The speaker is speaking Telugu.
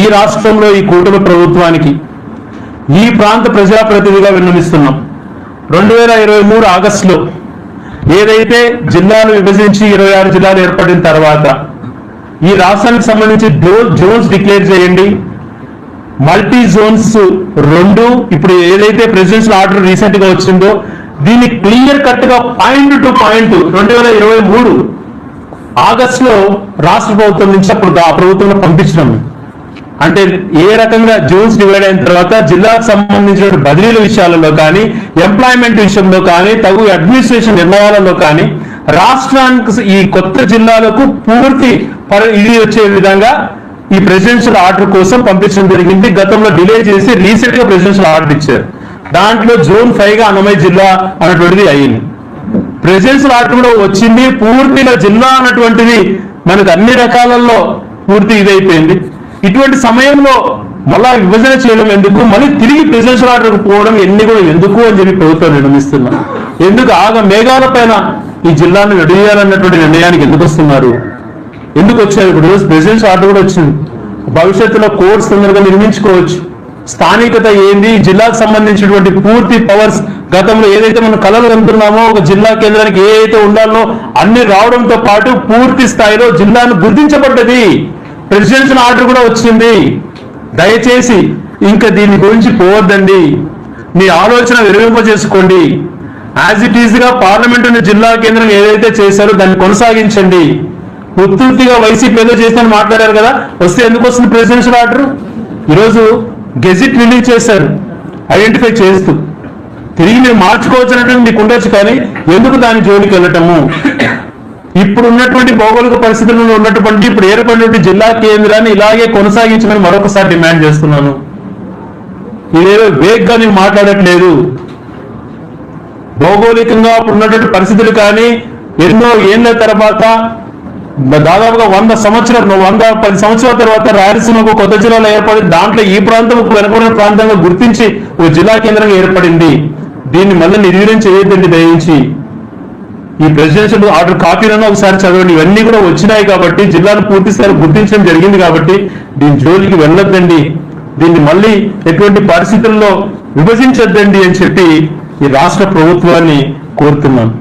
ఈ రాష్ట్రంలో ఈ కూటమి ప్రభుత్వానికి ఈ ప్రాంత ప్రజాప్రతినిధిగా విన్నవిస్తున్నాం. 2023 ఆగస్టులో ఏదైతే జిల్లాలు విభజించి 26 జిల్లాలు ఏర్పడిన తర్వాత ఈ రాష్ట్రానికి సంబంధించి జోన్స్ డిక్లేర్ చేయండి. మల్టీ జోన్స్ 2 ఇప్పుడు ఏదైతే ప్రెసిడెన్షియల్ ఆర్డర్ రీసెంట్ గా వచ్చిందో దీన్ని క్లియర్ కట్ గా పాయింట్ టు పాయింట్ 2023 ఆగస్టులో రాష్ట్ర ప్రభుత్వం నుంచి అప్పుడు ఆ ప్రభుత్వంలో పంపించడం. అంటే ఏ రకంగా జోన్స్ డివైడ్ అయిన తర్వాత జిల్లాకు సంబంధించిన బదిలీల విషయాలలో కానీ, ఎంప్లాయ్మెంట్ విషయంలో కానీ, తగు అడ్మినిస్ట్రేషన్ నిర్ణయాలలో కానీ రాష్ట్రానికి ఈ కొత్త జిల్లాలకు పూర్తి ఇది వచ్చే విధంగా ఈ ప్రెసిడెన్షియల్ ఆర్డర్ కోసం పంపించడం జరిగింది. గతంలో డిలే చేసి రీసెంట్ గా ప్రెసిడెన్షియల్ ఆర్డర్ ఇచ్చారు. దాంట్లో జోన్ 5 గా అన్నమయ్య జిల్లా అన్నటువంటిది అయ్యింది. ప్రెసిడెన్షియల్ ఆర్డర్ కూడా వచ్చింది. పూర్తిగా జిల్లా అన్నటువంటిది మనకు అన్ని రకాలలో పూర్తి ఇదైపోయింది. ఇటువంటి సమయంలో మళ్ళా విభజన చేయడం ఎందుకు, మళ్ళీ తిరిగి ప్రెసిడెన్షియల్ ఆర్డర్కి పోవడం ఎన్ని కూడా ఎందుకు అని చెప్పి ప్రభుత్వం నిర్ణయిస్తున్నారు. ఎందుకు మేఘాల పైన ఈ జిల్లాను విడదీయాలన్నటువంటి నిర్ణయానికి ఎందుకు వస్తున్నారు, ఎందుకు వచ్చారు? ఇప్పుడు ప్రెసిడెన్షియల్ ఆర్డర్ కూడా వచ్చింది. భవిష్యత్తులో కోర్ట్స్ తొందరగా నిర్మించుకోవచ్చు. స్థానికత ఏంది, జిల్లాకు సంబంధించినటువంటి పూర్తి పవర్స్ గతంలో ఏదైతే మనం కలలు కంటున్నామో ఒక జిల్లా కేంద్రానికి ఏదైతే ఉండాలో అన్ని రావడంతో పాటు పూర్తి స్థాయిలో జిల్లాను గుర్తించబడ్డది. ప్రెసిడెన్షియల్ ఆర్డర్ కూడా వచ్చింది. దయచేసి ఇంకా దీని గురించి పోవద్దండి, మీ ఆలోచన విరమింపజేసుకోండి. యాజ్ ఇట్ ఈజ్ గా పార్లమెంటు జిల్లా కేంద్రం ఏదైతే చేశారో దాన్ని కొనసాగించండి. ఉత్పత్తిగా వైసీపీ ఏదో చేస్తానని మాట్లాడారు కదా, వస్తే ఎందుకు వస్తుంది ప్రెసిడెన్షియల్ ఆర్డర్? ఈరోజు గెజిట్ రిలీజ్ చేశారు ఐడెంటిఫై చేస్తూ. తిరిగి మీరు మార్చుకోవచ్చు అన్నట్టు మీకు ఉండొచ్చు, కానీ ఎందుకు దాని జోలికి వెళ్ళటము? ఇప్పుడు ఉన్నటువంటి భౌగోళిక పరిస్థితుల్లో ఉన్నటువంటి ఇప్పుడు ఏర్పడినటువంటి జిల్లా కేంద్రాన్ని ఇలాగే కొనసాగించమని మరొకసారి డిమాండ్ చేస్తున్నాను. ఇదేదో వేగ్గా నేను మాట్లాడట్లేదు. భౌగోళికంగా ఉన్నటువంటి పరిస్థితులు కానీ ఎన్నో ఏళ్ల తర్వాత దాదాపుగా 110 సంవత్సరాల తర్వాత రాయలసీమకు కొత్త జిల్లాలో ఏర్పడి దాంట్లో ఈ ప్రాంతం వెనుకబడిన ప్రాంతంగా గుర్తించి ఒక జిల్లా కేంద్రంగా ఏర్పడింది. దీన్ని మళ్ళీ నిర్వీర్యం చేయొద్దండి దయించి. ఈ ప్రెసిడెన్షియల్ ఆర్డర్ కాపీలను ఒకసారి చదవండి. ఇవన్నీ కూడా వచ్చినాయి కాబట్టి జిల్లాను పూర్తి స్థాయిలో గుర్తించడం జరిగింది కాబట్టి దీని జోలికి వెళ్ళొద్దండి, దీన్ని మళ్ళీ ఎటువంటి పరిస్థితుల్లో విభజించొద్దండి అని చెప్పి ఈ రాష్ట్ర ప్రభుత్వాన్ని కోరుతున్నాను.